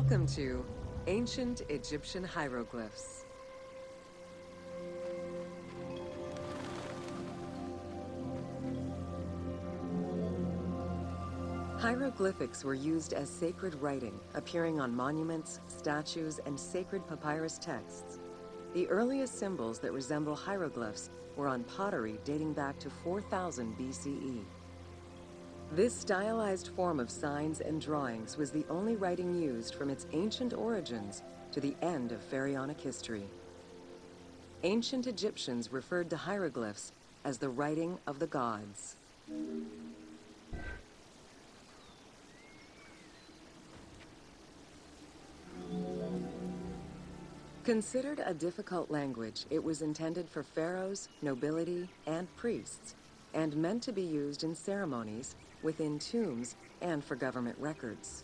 Welcome to Ancient Egyptian Hieroglyphs. Hieroglyphics were used as sacred writing, appearing on monuments, statues, and sacred papyrus texts. The earliest symbols that resemble hieroglyphs were on pottery dating back to 4000 BCE. This stylized form of signs and drawings was the only writing used from its ancient origins to the end of pharaonic history. Ancient Egyptians referred to hieroglyphs as the writing of the gods. Considered a difficult language, it was intended for pharaohs, nobility, and priests, and meant to be used in ceremonies, within tombs, and for government records.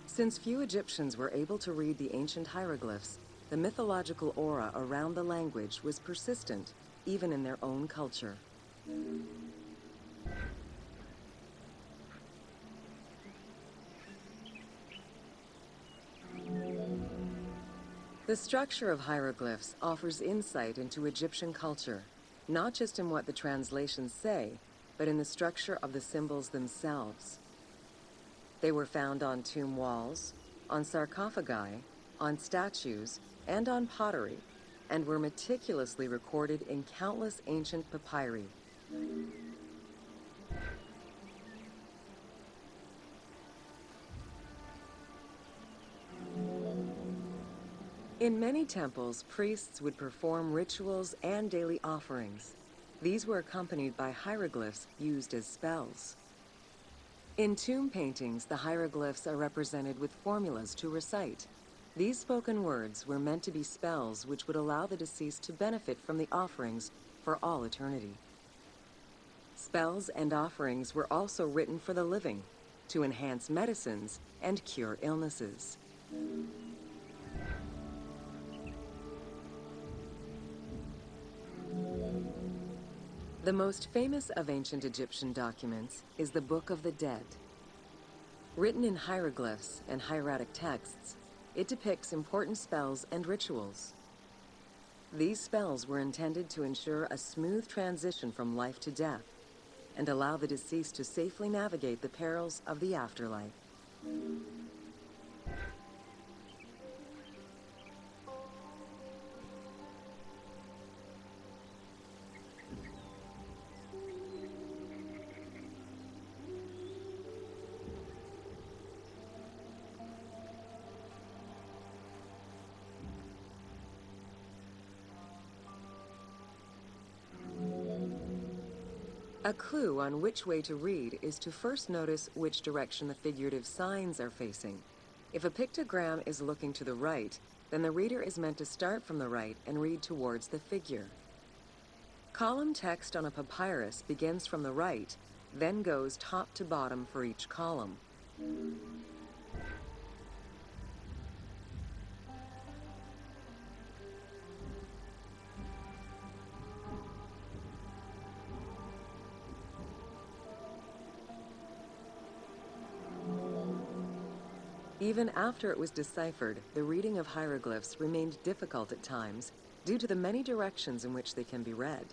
Since few Egyptians were able to read the ancient hieroglyphs, the mythological aura around the language was persistent, even in their own culture. The structure of hieroglyphs offers insight into Egyptian culture, not just in what the translations say, but in the structure of the symbols themselves. They were found on tomb walls, on sarcophagi, on statues, and on pottery, and were meticulously recorded in countless ancient papyri. In many temples, priests would perform rituals and daily offerings. These were accompanied by hieroglyphs used as spells. In tomb paintings, the hieroglyphs are represented with formulas to recite. These spoken words were meant to be spells which would allow the deceased to benefit from the offerings for all eternity. Spells and offerings were also written for the living, to enhance medicines and cure illnesses. The most famous of ancient Egyptian documents is the Book of the Dead. Written in hieroglyphs and hieratic texts, it depicts important spells and rituals. These spells were intended to ensure a smooth transition from life to death and allow the deceased to safely navigate the perils of the afterlife. A clue on which way to read is to first notice which direction the figurative signs are facing. If a pictogram is looking to the right, then the reader is meant to start from the right and read towards the figure. Column text on a papyrus begins from the right, then goes top to bottom for each column. Even after it was deciphered, the reading of hieroglyphs remained difficult at times due to the many directions in which they can be read.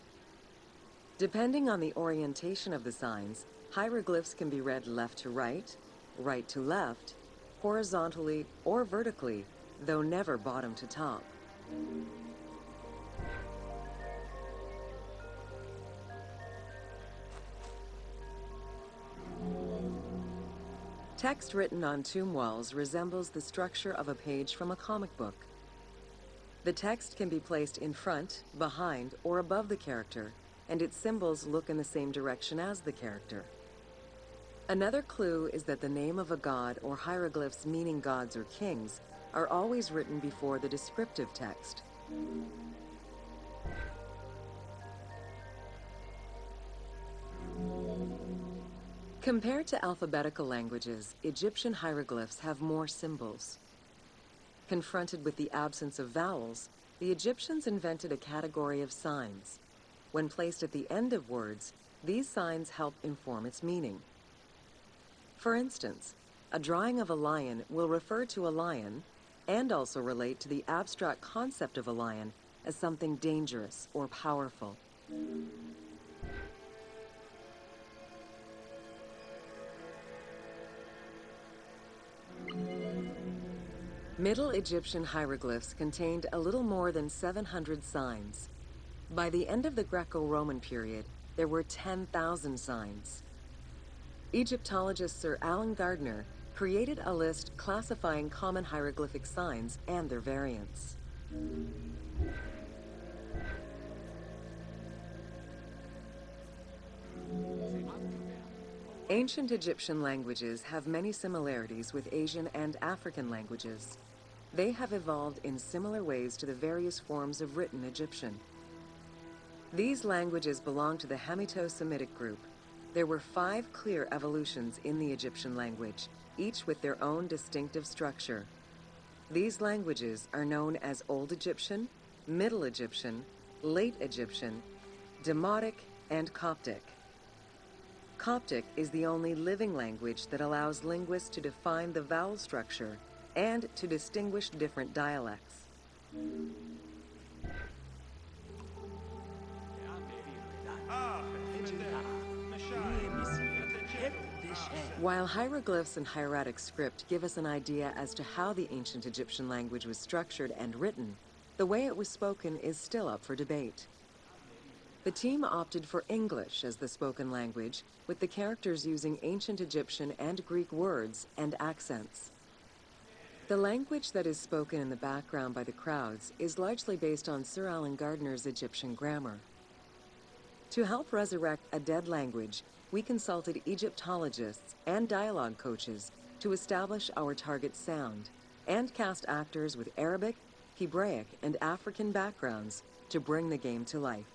Depending on the orientation of the signs, hieroglyphs can be read left to right, right to left, horizontally or vertically, though never bottom to top. Text written on tomb walls resembles the structure of a page from a comic book. The text can be placed in front, behind, or above the character, and its symbols look in the same direction as the character. Another clue is that the name of a god or hieroglyphs meaning gods or kings are always written before the descriptive text. Compared to alphabetical languages, Egyptian hieroglyphs have more symbols. Confronted with the absence of vowels, the Egyptians invented a category of signs. When placed at the end of words, these signs help inform its meaning. For instance, A drawing of a lion will refer to a lion and also relate to the abstract concept of a lion as something dangerous or powerful. Middle Egyptian hieroglyphs contained a little more than 700 signs. By the end of the Greco-Roman period, there were 10,000 signs. Egyptologist Sir Alan Gardner created a list classifying common hieroglyphic signs and their variants. Ancient Egyptian languages have many similarities with Asian and African languages. They have evolved in similar ways to the various forms of written Egyptian. These languages belong to the Hemito-Semitic group. There were 5 clear evolutions in the Egyptian language, each with their own distinctive structure. These languages are known as Old Egyptian, Middle Egyptian, Late Egyptian, Demotic, and Coptic. Coptic is the only living language that allows linguists to define the vowel structure and to distinguish different dialects. While hieroglyphs and hieratic script give us an idea as to how the ancient Egyptian language was structured and written, the way it was spoken is still up for debate. The team opted for English as the spoken language, with the characters using ancient Egyptian and Greek words and accents. The language that is spoken in the background by the crowds is largely based on Sir Alan Gardner's Egyptian grammar. To help resurrect a dead language, we consulted Egyptologists and dialogue coaches to establish our target sound, and cast actors with Arabic, Hebraic, and African backgrounds to bring the game to life.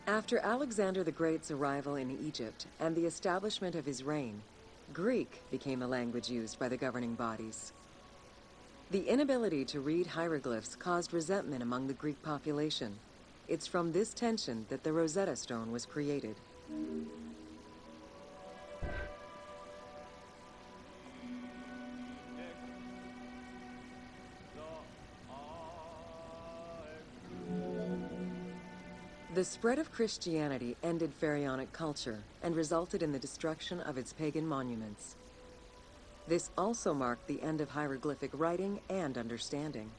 After Alexander the Great's arrival in Egypt and the establishment of his reign, Greek became the language used by the governing bodies. The inability to read hieroglyphs caused resentment among the Greek population. It's from this tension that the Rosetta Stone was created. The spread of Christianity ended pharaonic culture and resulted in the destruction of its pagan monuments. This also marked the end of hieroglyphic writing and understanding.